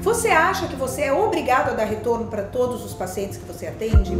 Você acha que você é obrigado a dar retorno para todos os pacientes que você atende?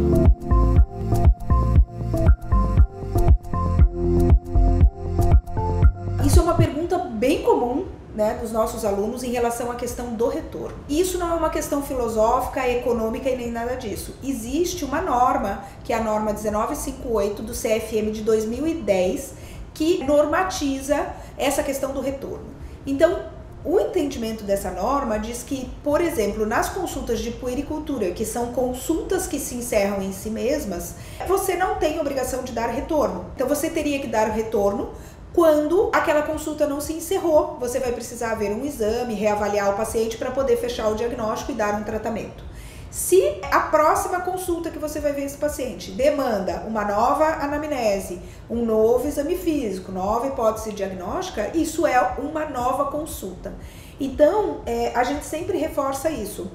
Isso é uma pergunta bem comum, né, dos nossos alunos em relação à questão do retorno. Isso não é uma questão filosófica, econômica e nem nada disso. Existe uma norma, que é a norma 1958 do CFM de 2010, que normatiza essa questão do retorno. Então, o entendimento dessa norma diz que, por exemplo, nas consultas de puericultura, que são consultas que se encerram em si mesmas, você não tem obrigação de dar retorno. Então, você teria que dar retorno quando aquela consulta não se encerrou. Você vai precisar ver um exame, reavaliar o paciente para poder fechar o diagnóstico e dar um tratamento. Se a próxima consulta que você vai ver esse paciente demanda uma nova anamnese, um novo exame físico, nova hipótese diagnóstica, isso é uma nova consulta. Então, a gente sempre reforça isso,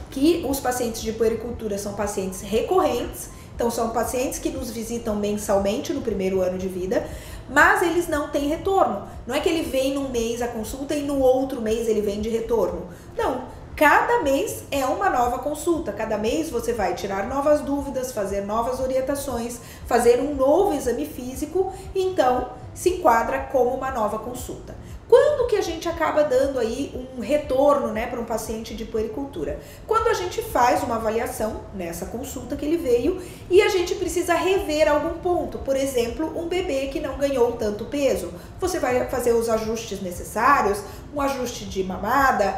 que os pacientes de puericultura são pacientes recorrentes, então são pacientes que nos visitam mensalmente no primeiro ano de vida, mas eles não têm retorno. Não é que ele vem num mês a consulta e no outro mês ele vem de retorno. Não. Cada mês é uma nova consulta, cada mês você vai tirar novas dúvidas, fazer novas orientações, fazer um novo exame físico, então se enquadra como uma nova consulta. Quando que a gente acaba dando aí um retorno, né, para um paciente de puericultura? Quando a gente faz uma avaliação nessa consulta que ele veio e a gente precisa rever algum ponto, por exemplo, um bebê que não ganhou tanto peso, você vai fazer os ajustes necessários, um ajuste de mamada,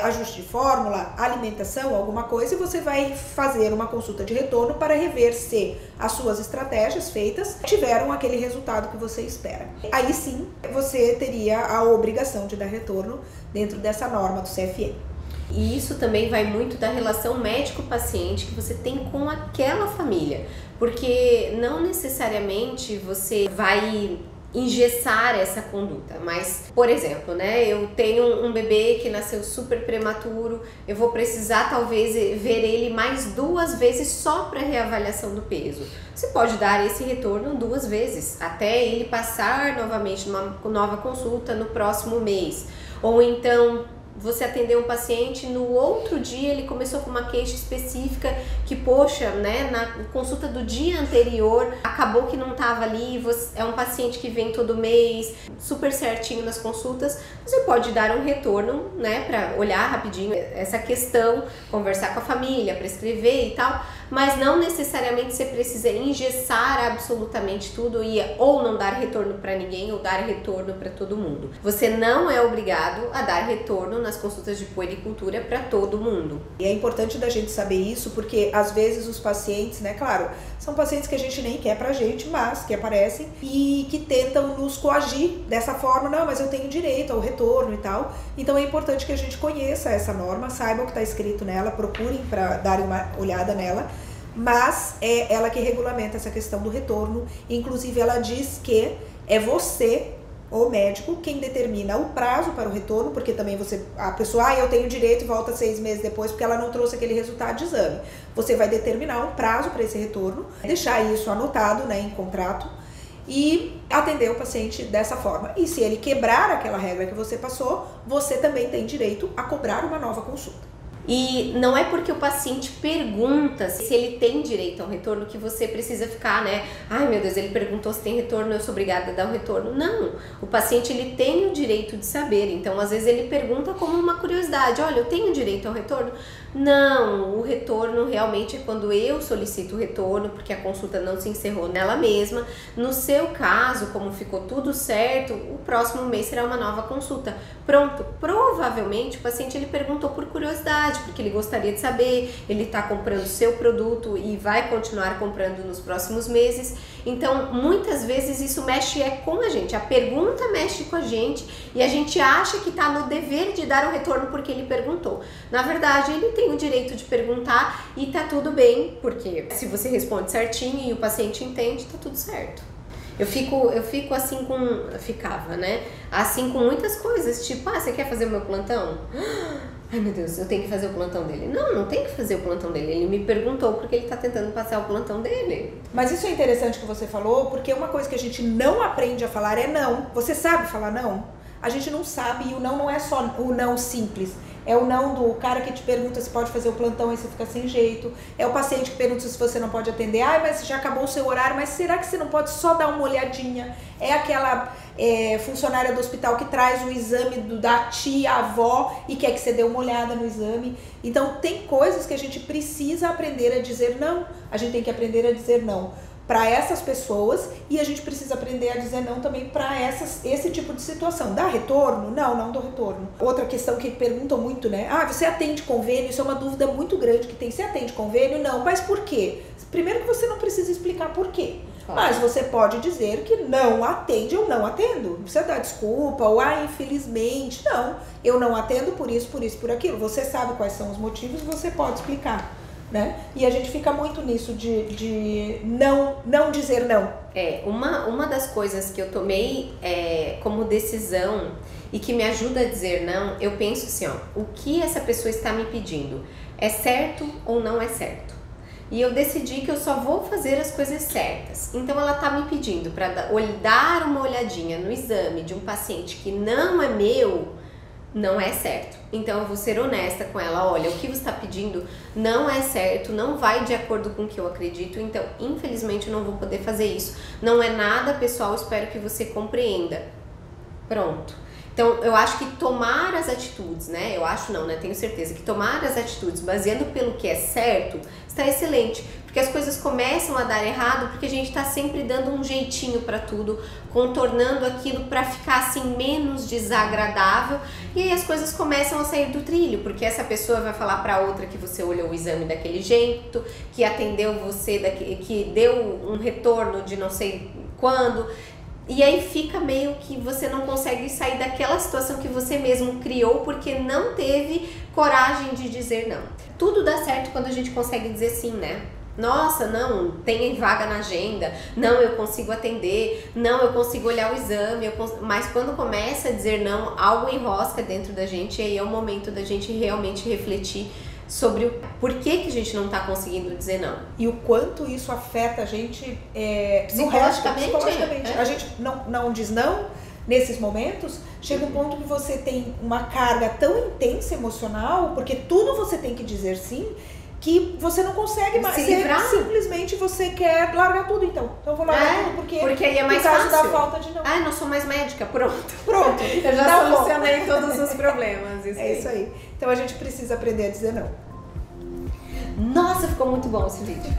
ajuste de fórmula, alimentação, alguma coisa, e você vai fazer uma consulta de retorno para rever se as suas estratégias feitas tiveram aquele resultado que você espera. Aí sim, você teria a obrigação de dar retorno dentro dessa norma do CFM. E isso também vai muito da relação médico-paciente que você tem com aquela família, porque não necessariamente você vai engessar essa conduta, mas, por exemplo, né, eu tenho um bebê que nasceu super prematuro, eu vou precisar talvez ver ele mais 2 vezes só para reavaliação do peso. Você pode dar esse retorno 2 vezes, até ele passar novamente numa nova consulta no próximo mês, ou então você atendeu um paciente, no outro dia ele começou com uma queixa específica que, poxa, né, na consulta do dia anterior acabou que não estava ali, é um paciente que vem todo mês, super certinho nas consultas, você pode dar um retorno, né, para olhar rapidinho essa questão, conversar com a família, prescrever e tal, mas não necessariamente você precisa engessar absolutamente tudo e ou não dar retorno para ninguém ou dar retorno para todo mundo. Você não é obrigado a dar retorno nas consultas de puericultura para todo mundo. E é importante da gente saber isso porque às vezes os pacientes, né, claro, são pacientes que a gente nem quer pra gente, mas que aparecem e que tentam nos coagir dessa forma, não, mas eu tenho direito ao retorno e tal. Então é importante que a gente conheça essa norma, saiba o que está escrito nela, procurem para darem uma olhada nela, mas é ela que regulamenta essa questão do retorno. Inclusive ela diz que é você, o médico, quem determina o prazo para o retorno, porque também a pessoa, eu tenho direito e volta 6 meses depois porque ela não trouxe aquele resultado de exame. Você vai determinar um prazo para esse retorno, deixar isso anotado, né, em contrato e atender o paciente dessa forma. E se ele quebrar aquela regra que você passou, você também tem direito a cobrar uma nova consulta. E não é porque o paciente pergunta se ele tem direito ao retorno que você precisa ficar, né? Ai meu Deus, ele perguntou se tem retorno, eu sou obrigada a dar o retorno. Não, o paciente ele tem o direito de saber, então às vezes ele pergunta como uma curiosidade, olha, eu tenho direito ao retorno? Não, o retorno realmente é quando eu solicito o retorno, porque a consulta não se encerrou nela mesma. No seu caso, como ficou tudo certo, o próximo mês será uma nova consulta. Pronto, provavelmente o paciente ele perguntou por curiosidade, porque ele gostaria de saber, ele está comprando seu produto e vai continuar comprando nos próximos meses. Então, muitas vezes isso mexe com a gente, a pergunta mexe com a gente e a gente acha que está no dever de dar o retorno porque ele perguntou. Na verdade, ele tem o direito de perguntar e tá tudo bem, porque se você responde certinho e o paciente entende, tá tudo certo. Eu fico assim ficava, né? Assim com muitas coisas, tipo, você quer fazer o meu plantão? Ai meu Deus, eu tenho que fazer o plantão dele. Não, não tem que fazer o plantão dele. Ele me perguntou porque ele tá tentando passar o plantão dele. Mas isso é interessante que você falou, porque uma coisa que a gente não aprende a falar é não. Você sabe falar não? A gente não sabe, e o não é só o não simples. É o não do cara que te pergunta se pode fazer o plantão e você fica sem jeito. É o paciente que pergunta se você não pode atender. Ai, mas já acabou o seu horário, mas será que você não pode só dar uma olhadinha? É aquela funcionária do hospital que traz o exame da tia, avó e quer que você dê uma olhada no exame. Então tem coisas que a gente precisa aprender a dizer não. A gente tem que aprender a dizer não para essas pessoas e a gente precisa aprender a dizer não também para esse tipo de situação. Dá retorno? Não, não dou retorno. Outra questão que perguntam muito, né? Ah, você atende convênio? Isso é uma dúvida muito grande que tem. Você atende convênio? Não, mas por quê? Primeiro que você não precisa explicar por quê. Mas você pode dizer que não atende ou não atendo. Não precisa dar desculpa ou, infelizmente, não. Eu não atendo por isso, por aquilo. Você sabe quais são os motivos, você pode explicar. Né? E a gente fica muito nisso de não dizer não. Uma das coisas que eu tomei como decisão e que me ajuda a dizer não, eu penso assim, o que essa pessoa está me pedindo? É certo ou não é certo? E eu decidi que eu só vou fazer as coisas certas. Então ela está me pedindo para dar uma olhadinha no exame de um paciente que não é meu, não é certo. Então eu vou ser honesta com ela, olha, o que você está pedindo não é certo, não vai de acordo com o que eu acredito, então infelizmente eu não vou poder fazer isso. Não é nada pessoal, espero que você compreenda. Pronto. Então eu acho que tomar as atitudes, né? Eu acho não, né? Tenho certeza que tomar as atitudes baseando pelo que é certo está excelente. Porque as coisas começam a dar errado porque a gente está sempre dando um jeitinho para tudo, contornando aquilo para ficar assim menos desagradável e aí as coisas começam a sair do trilho, porque essa pessoa vai falar para outra que você olhou o exame daquele jeito, que atendeu você, que deu um retorno de não sei quando. E aí fica meio que você não consegue sair daquela situação que você mesmo criou porque não teve coragem de dizer não. Tudo dá certo quando a gente consegue dizer sim, né? Nossa, não, tem vaga na agenda, não, eu consigo atender, não, eu consigo olhar o exame, mas quando começa a dizer não, algo enrosca dentro da gente e aí é o momento da gente realmente refletir sobre o porquê que a gente não está conseguindo dizer não. E o quanto isso afeta a gente psicologicamente. A gente não diz não nesses momentos, chega um ponto que você tem uma carga tão intensa emocional, porque tudo você tem que dizer sim, que você não consegue mais. Simplesmente você quer largar tudo, então. Então eu vou largar tudo, porque aí é mais fácil. Da falta de não. Não sou mais médica, pronto. Eu já solucionei todos os problemas. Isso aí. Então a gente precisa aprender a dizer não. Nossa, ficou muito bom esse vídeo.